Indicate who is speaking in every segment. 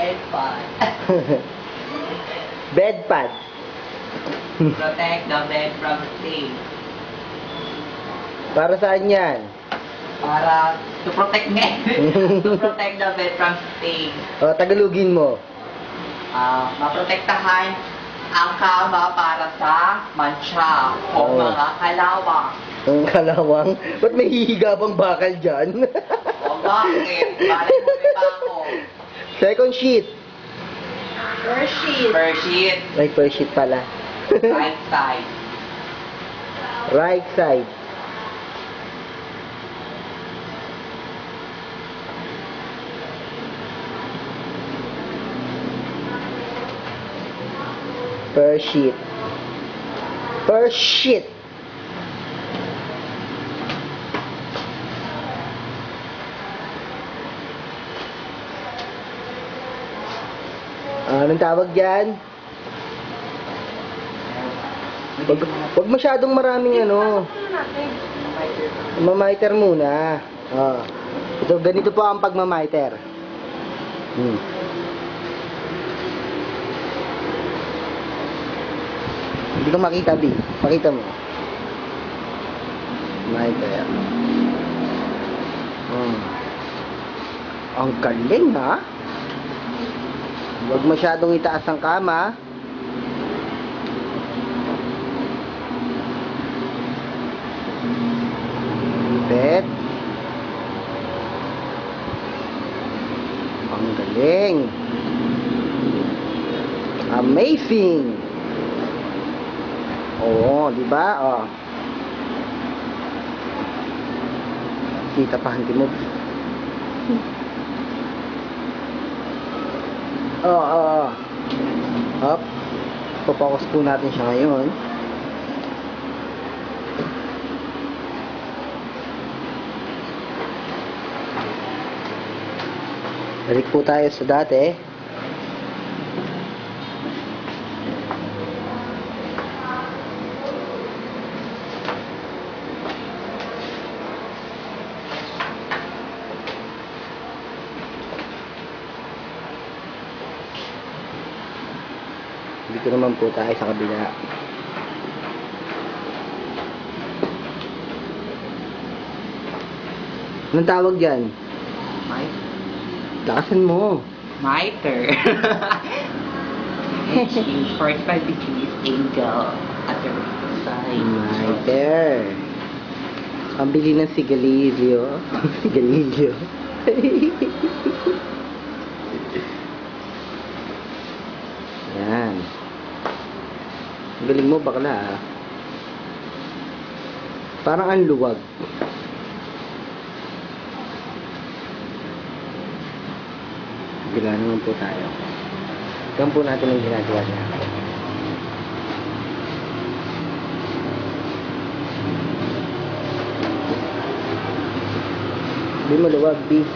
Speaker 1: Bedpad.
Speaker 2: Bedpad.
Speaker 1: Protect the bed from stain.
Speaker 2: Para saan yan?
Speaker 1: Para to protect me. To protect the bed from stain.
Speaker 2: O, Tagalogin mo.
Speaker 1: Maprotektahan ang kama para sa mancha o mga kalawang.
Speaker 2: Ang kalawang? Ba't may hihiga pang bakal dyan?
Speaker 1: O bakit? Bakit mo may bako?
Speaker 2: Second sheet.
Speaker 1: First sheet. First sheet.
Speaker 2: Ay, first sheet pala.
Speaker 1: Right side.
Speaker 2: Right side. First sheet. First sheet. Anong tawag dyan? Wag masyadong maraming ano. Mamiter muna. Ito, ganito po ang pagmamiter. Hindi ko makita, B. Pakita mo. Miter. Ang galing, ha? Huwag masyadong itaas ang kama. Bet. Ang galing. Amazing. Oo, di ba? Oh. Kita pa hindi mo. Up. Focus po natin siya ngayon. Balik po tayo sa dati. Dito naman po tayo sa kabila. Anong tawag dyan? Lakasan mo.
Speaker 1: Miter. H 45 degrees angle at the side.
Speaker 2: Miter. Ang bili ng sigalilyo. Sigalilyo. Yan. Ang galing mo, bakla, ha? Parang ang luwag. Bila naman po tayo. Tignan po natin ang ginagawa niya. Di maluwag, B.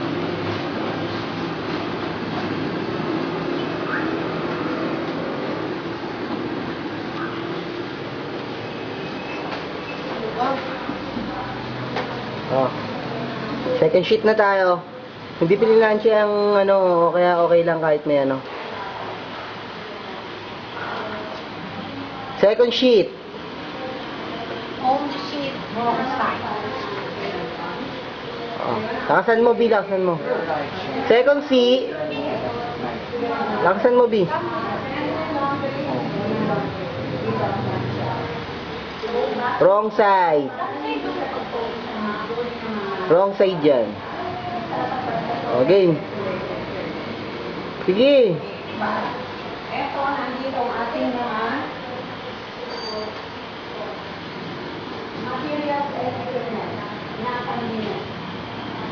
Speaker 2: Second sheet na tayo. Hindi pinilan siya ang ano, kaya okay lang kahit may ano. Second sheet.
Speaker 3: On the sheet, wrong side.
Speaker 2: Lakasan mo, B. Lakasan mo. Second C. Lakasan mo, B. Wrong side. Wrong side dyan. Okay. Sige.
Speaker 3: Ito, nandito ang ating mga materials and equipment na pamilya.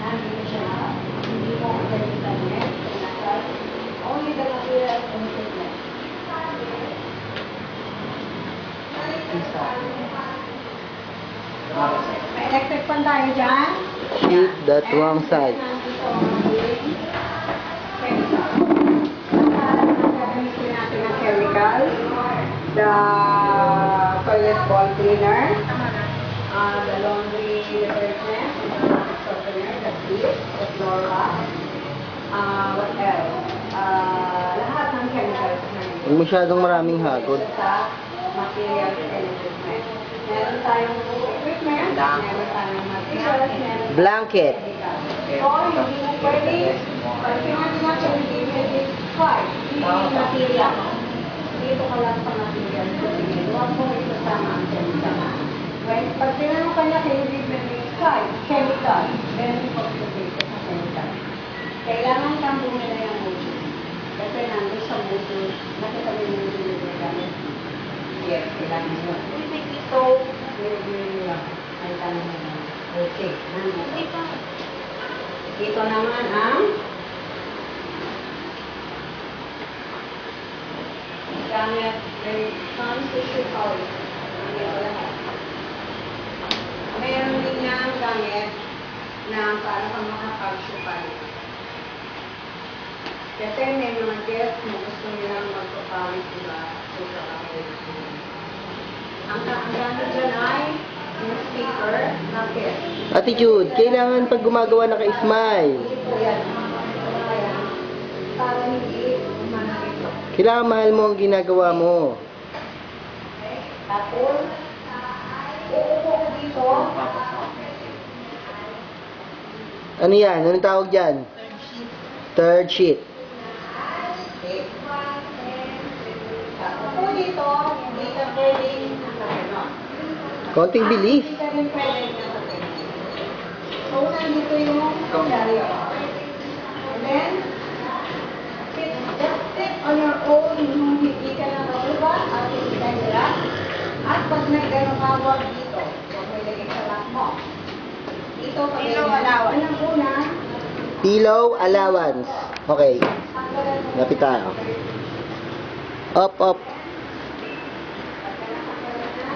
Speaker 3: Nandito siya na. Hindi mo ang dalitan niya. Only the materials and equipment. Electric pan tayo dyan.
Speaker 2: Sheet that wrong side.
Speaker 3: Gagamitin natin ang chemical, the toilet bowl cleaner, the laundry detergent, the softener, the bleach, the floor wax, what else?
Speaker 2: Huwag masyadong maraming hagod.
Speaker 3: Sa materials and equipment. Meron tayong equipment, meron tayong materials, meron
Speaker 2: Blanket.
Speaker 3: So, hindi mo pwede, pag sinabi natin hindi pwede five, hindi material. Dito ka lang sa material. Huwag mo isasama ang chemical. Right? Pag tinanong ka niya, hindi pwede five, chemical. Then, pag-pwede sa chemical. Kailangan kang bumila yung motion. Kasi nandun sa motion, nakita mo yung binibigay gamit.
Speaker 1: Yes, kailangan mo.
Speaker 3: Ito, binibigay lang. Ay, tanong mo lang. Okay, nandito. Ito naman ang gamit ay constitution power. Hindi ko lahat. Mayroon din niyang gamit na para sa makapag-supay. Kasi may mga guests na gusto nilang magpapawis sila sa kapit. Ang gamit dyan ay newspaper na kit.
Speaker 2: Attitude, kailangan pag gumagawa na ka-smile.
Speaker 3: Ito yan. Ayan. Para hindi manakito.
Speaker 2: Kailangan mahal mo ang ginagawa mo.
Speaker 3: Tapos, uupo ko dito.
Speaker 2: Ano yan? Anong tawag dyan? Third sheet.
Speaker 3: Okay. Upo dito, hindi ka pwedeng nakaganon.
Speaker 2: Konting bilis.
Speaker 3: Hindi ka rin pwedeng nakaganon. So, nandito yung dyaryo. And then, just sit on your own, yung hindi ka nakatuba at hindi ka hirap. At pag nagano ka, huwag dito. Huwag mo ilagay sa lap mo. Dito, pag unang una,
Speaker 2: Pillow allowance. Okay. Lapit tayo. Up, up.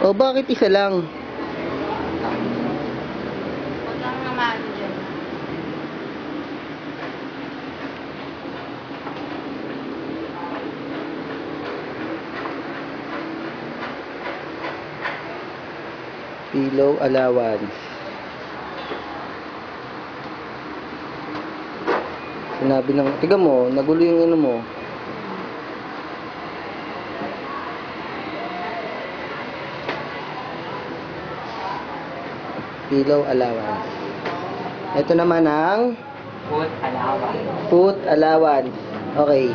Speaker 2: O, bakit isa lang?
Speaker 1: Huwag kang naman dyan.
Speaker 2: Pillow allowance. Sinabi ng, tiga mo, nagulo yung ano mo. Pillow allowance. Ito naman ang
Speaker 1: Food allowance.
Speaker 2: food allowance. Okay.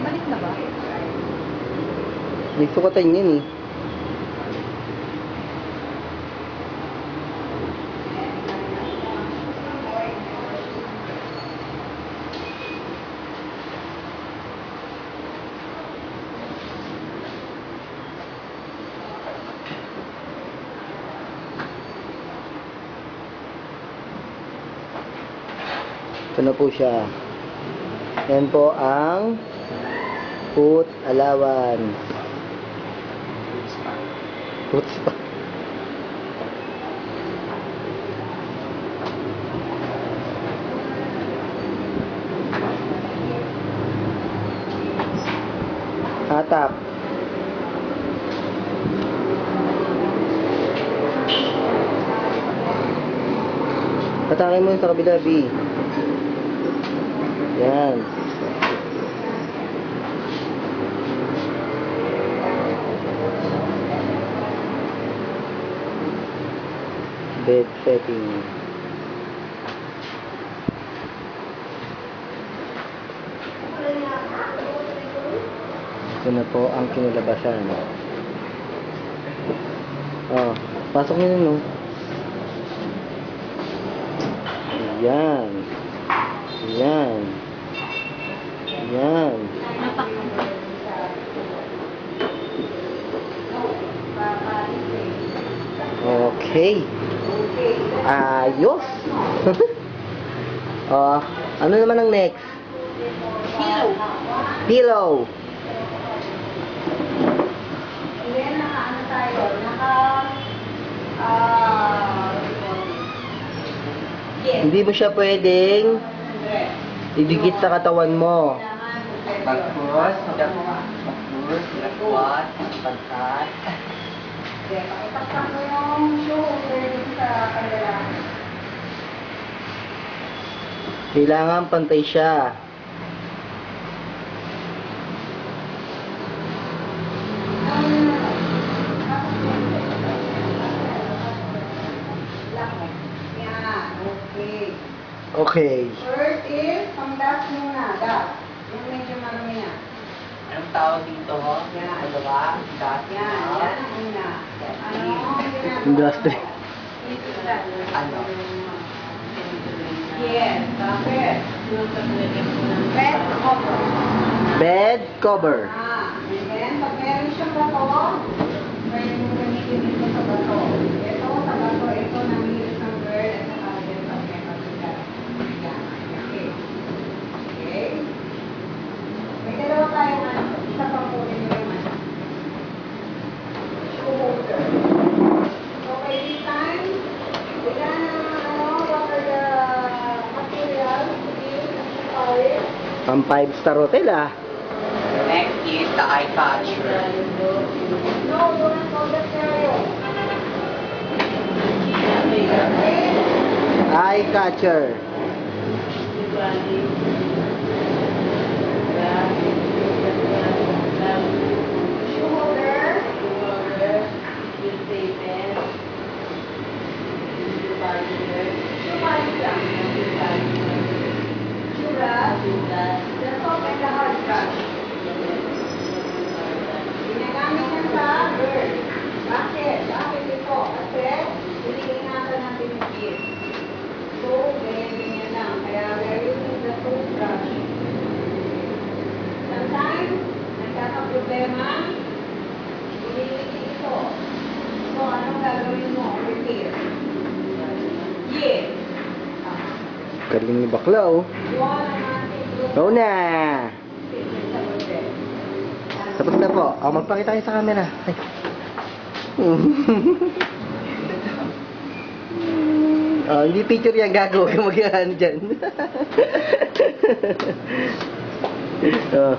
Speaker 1: Balik na ba?
Speaker 2: May sukatan yun eh. Ito na po siya. Yan po ang food allowance. Food spa. Hatap. Patakin mo sa kabila, B. Yan. Bed setting. Ito na po ang kinalabasan. Oh, pasok nyo no. Yan. Yan. Yan. Okay. Ayos. Oh, ano naman ang next?
Speaker 1: Pillow.
Speaker 2: Pillow.
Speaker 3: Then, naka-ano tayo? Yes.
Speaker 2: Hindi mo siya pwedeng
Speaker 3: Dress.
Speaker 2: idikit sa katawan mo.
Speaker 1: Pagpus, lakwat, pagkat.
Speaker 3: Okay, pakitakpan mo yung shoe dun sa kanila.
Speaker 2: Kailangan pantay siya.
Speaker 3: Yan, okay.
Speaker 2: Okay.
Speaker 3: First is, pang-dust muna, dust. Yung medyo marumi na.
Speaker 1: Anong tawag dito?
Speaker 3: Yan.
Speaker 1: Dalawa? Dot.
Speaker 3: Yan, yan ang una. Ano ang ginagawa
Speaker 2: Industry.
Speaker 3: mo?
Speaker 1: Ano?
Speaker 3: Yes, bakit? Bed cover.
Speaker 2: Bed cover.
Speaker 3: And then, pag meron siyang bato, pwede mo gamitin ito sa bato. Ito, sa bato, ito, namilis ng bird at saka din pag may pagkakas. Yan, okay. Okay? May dalawa tayong ano, isa pang kunin nyo yung ano. Shoe holder. So, by this time, bigyan ng ano, what are the materials to use and to polish.
Speaker 2: Pang 5-star hotel ah.
Speaker 1: Next is the eye catcher.
Speaker 3: No, don't forget tayo.
Speaker 2: Eye catcher.
Speaker 3: Shoe holder. Shoe polish lang. Shoe brush. The soap and the hard brush. Ginagamit yan sa bird. Bakit? Bakit ito? Kasi iniingatan natin yung kids. So, ganyan-ganyan lang. Kaya we're using the soap brush. Sometimes, nagkakaproblema, ililiti ito. So, anong gagawin mo? Repair. Yes.
Speaker 2: Galing ni bakla oh.
Speaker 3: Wala natin group.
Speaker 2: Go na!
Speaker 3: Sa bird.
Speaker 2: Tapos na po. Oh, magpakita kayo sa camera. Ay. Oh, hindi picture yan gago. Huwag kang mag-iaan dyan. Oh.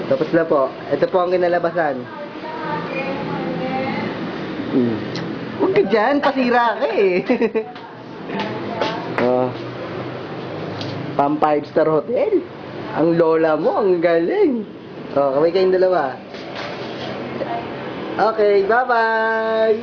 Speaker 2: Tapos na po. Ito po ang kinalabasan. Huwag ka dyan. Pasira ka eh. Oh. Pang 5-star hotel. Ang lola mo, ang galing. Oh, kaway kayong dalawa. Okay, bye-bye!